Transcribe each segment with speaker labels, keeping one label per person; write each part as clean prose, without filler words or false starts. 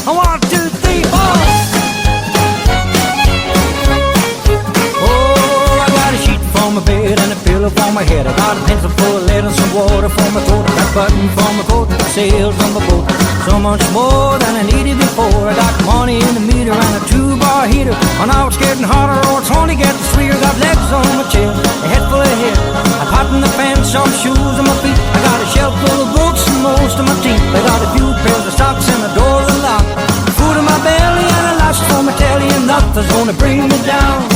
Speaker 1: 1, 2, 3, 4. Oh, I got a sheet for my bed and a pillow for my head. I got a pencil full of lead and some water for my throat. I got a button for my coat, sails on my boat. So much more than I needed before. I got money in the meter and a 2-bar heater. And now it's getting hotter, or it's only getting sweeter. Got legs on my chair, a head full of hair, a pot in the pan, some shoes on my feet. I got a shelf full of books and most of my teeth. I got a few pairs of socks and a door unlocked. Food in my belly and a lots for my telly, and nothing's gonna bring me down.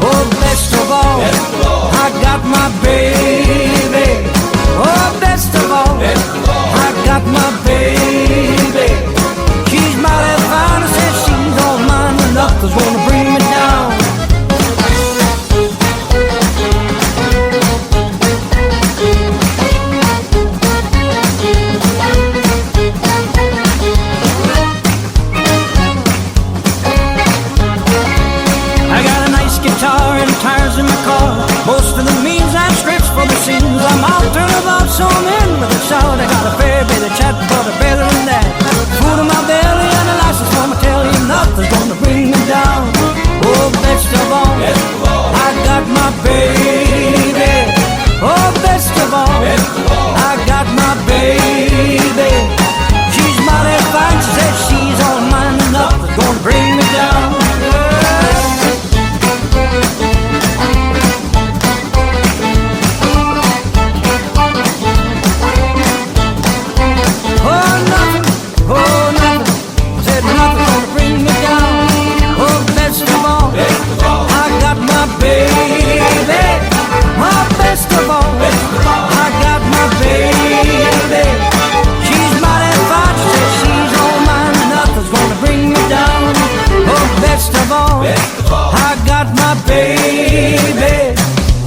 Speaker 1: Oh, best of all, I got my baby. Oh, best of all, I got my baby. She's mighty fine, I said she's all mine, and nothing's gonna bring me down. I got a nice guitar and tires in my car. Most of the means and scripts for the sins. I'm out and about, so I'm in with a shout. I got a fair bit of chat, but a better than that. Food in my belly and a license for my telly. Nothing's gonna bring me down. Oh, best of all, I got my baby. Oh, best of all, I got my baby. She's mighty fine, she said she's all mine. Nothing's gonna bring me down. Baby,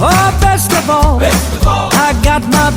Speaker 1: oh, best of all, I got my